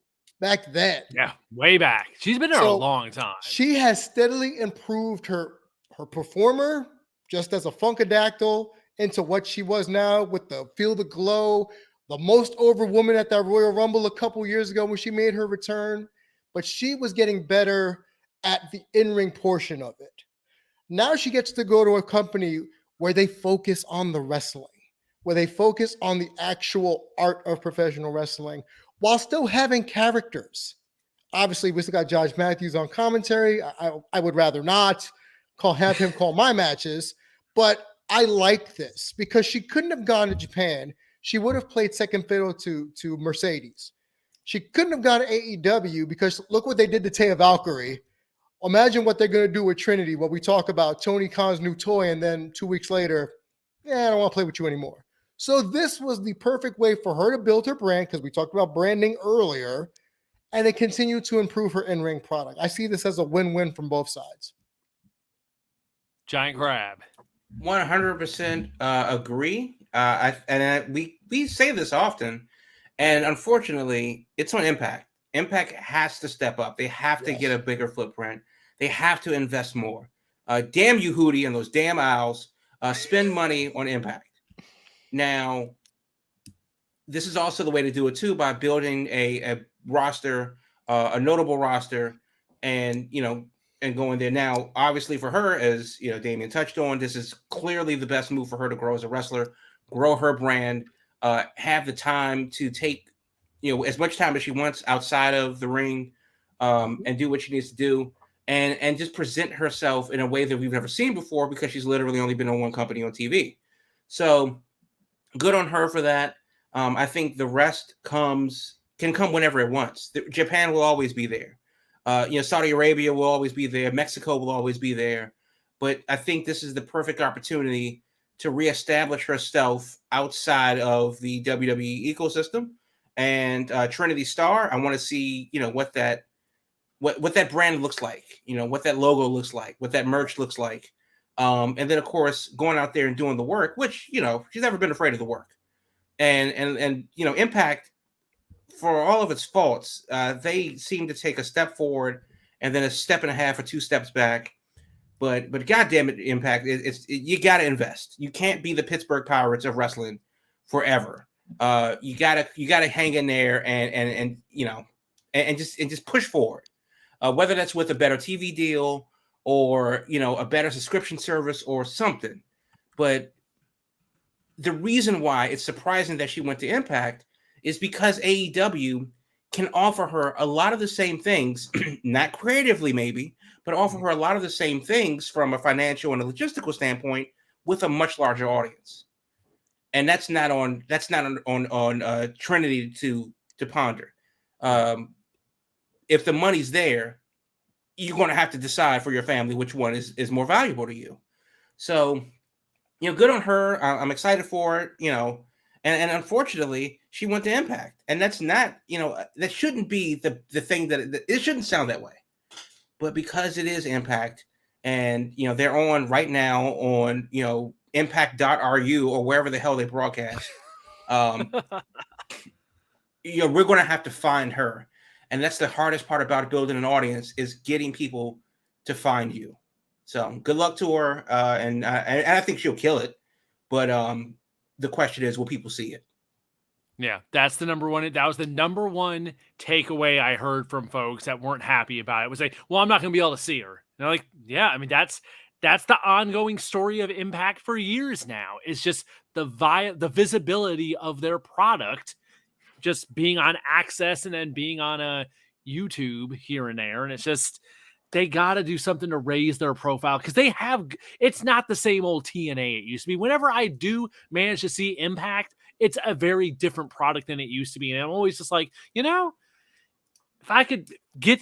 back then. Yeah, way back. She's been there a long time. She has steadily improved her performer just as a Funkadactyl into what she was now with the Feel the Glow, the most over woman at that Royal Rumble a couple years ago when she made her return. But she was getting better at the in-ring portion of it. Now she gets to go to a company where they focus on the wrestling, where they focus on the actual art of professional wrestling while still having characters. Obviously, we still got Josh Matthews on commentary. I would rather not. have him call my matches. But I like this because she couldn't have gone to Japan. She would have played second fiddle to Mercedes. She couldn't have gone to AEW because look what they did to Taya Valkyrie. Imagine what they're going to do with Trinity. What we talk about, Tony Khan's new toy, and then 2 weeks later, I don't want to play with you anymore. So this was the perfect way for her to build her brand because we talked about branding earlier, and then continue to improve her in-ring product. I see this as a win-win from both sides. Giant Crab. 100% agree. We say this often, and unfortunately, it's on Impact. Impact has to step up. They have to get a bigger footprint. They have to invest more. Damn you, Hootie, and those damn Owls. Spend money on Impact. Now, this is also the way to do it too, by building a roster, a notable roster, and going there. Now, obviously for her, as Damian touched on, this is clearly the best move for her to grow as a wrestler, grow her brand, have the time to take as much time as she wants outside of the ring, and do what she needs to do, and just present herself in a way that we've never seen before because she's literally only been on one company on TV. So good on her for that. I think the rest can come whenever it wants. Japan will always be there. Saudi Arabia will always be there. Mexico will always be there. But I think this is the perfect opportunity to reestablish herself outside of the WWE ecosystem. And Trinity Star, I want to see, what that brand looks like, what that logo looks like, what that merch looks like. And then, of course, going out there and doing the work, which, she's never been afraid of the work. And Impact, for all of its faults, they seem to take a step forward and then a step and a half or 2 steps back. But goddamn it, Impact, you got to invest. You can't be the Pittsburgh Pirates of wrestling forever. You gotta hang in there and just push forward. Whether that's with a better TV deal or a better subscription service or something. But the reason why it's surprising that she went to Impact is because AEW can offer her a lot of the same things, not creatively maybe, but offer her a lot of the same things from a financial and a logistical standpoint with a much larger audience. And that's not on Trinity to ponder. If the money's there, you're going to have to decide for your family which one is more valuable to you. So, good on her. I'm excited for it. And unfortunately, she went to Impact, and that's not that shouldn't be the thing that it shouldn't sound that way. But because it is Impact, and they're on right now on impact.ru or wherever the hell they broadcast, we're going to have to find her. And that's the hardest part about building an audience, is getting people to find you. So good luck to her. And I think she'll kill it. But the question is, will people see it? Yeah, that's the number one. That was the number one takeaway I heard from folks that weren't happy about it. Was like, well, I'm not going to be able to see her. And I'm like, yeah, I mean, that's the ongoing story of Impact for years now. It's just the visibility of their product just being on Access and then being on a YouTube here and there. And it's just, they got to do something to raise their profile, because it's not the same old TNA it used to be. Whenever I do manage to see Impact, it's a very different product than it used to be. And I'm always just like, if I could get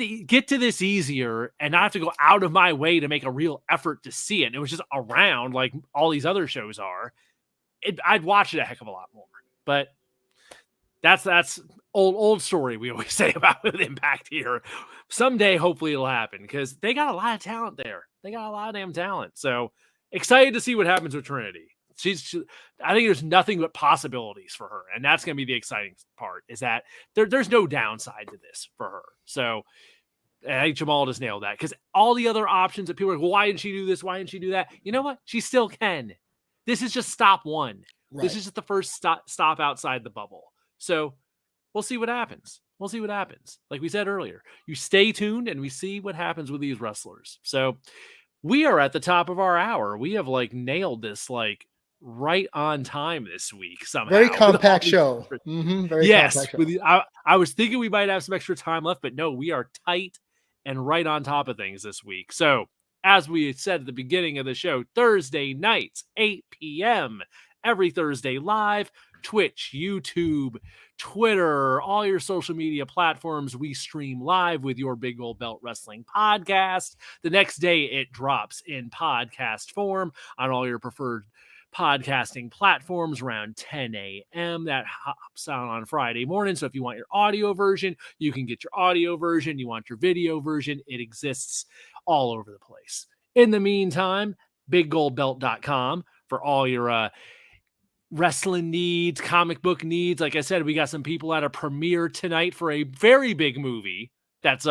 to this easier and not have to go out of my way to make a real effort to see it, and it was just around like all these other shows are, I'd watch it a heck of a lot more. But that's old story we always say about with Impact here. Someday, hopefully it'll happen, because they got a lot of talent there. They got a lot of damn talent. So excited to see what happens with Trinity. I think there's nothing but possibilities for her. And that's going to be the exciting part, is that there's no downside to this for her. So I think Jamal just nailed that, because all the other options that people are like, well, why didn't she do this? Why didn't she do that? You know what? She still can. This is just stop one. Right. This is just the first stop outside the bubble. So we'll see what happens. We'll see what happens. Like we said earlier, you stay tuned and we see what happens with these wrestlers. So we are at the top of our hour. We have nailed this right on time this week somehow. Very compact show. Very compact show. I was thinking we might have some extra time left, but no, we are tight and right on top of things this week. So as we had said at the beginning of the show, Thursday nights, 8 p.m., every Thursday live, Twitch, YouTube, Twitter, all your social media platforms. We stream live with your Big Gold Belt Wrestling podcast. The next day, it drops in podcast form on all your preferred podcasting platforms around 10 a.m. That hops out on Friday morning. So if you want your audio version, you can get your audio version. You want your video version, it exists all over the place. In the meantime, biggoldbelt.com for all your wrestling needs, comic book needs. Like I said, we got some people at a premiere tonight for a very big movie that's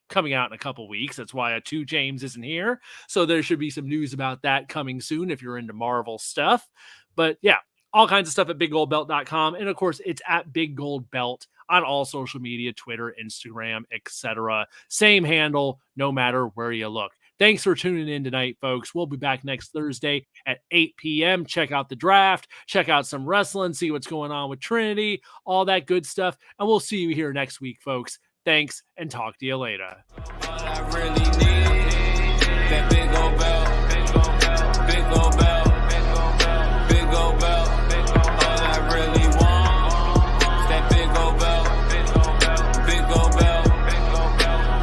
coming out in a couple weeks. That's why 2 James isn't here. So there should be some news about that coming soon if you're into Marvel stuff. But yeah, all kinds of stuff at biggoldbelt.com. And of course, it's at Big Gold Belt on all social media, Twitter, Instagram, etc. Same handle, no matter where you look. Thanks for tuning in tonight, folks. We'll be back next Thursday at 8 p.m. Check out the draft, check out some wrestling, see what's going on with Trinity, all that good stuff. And we'll see you here next week, folks. Thanks, and talk to you later. All I really need, that big old belt.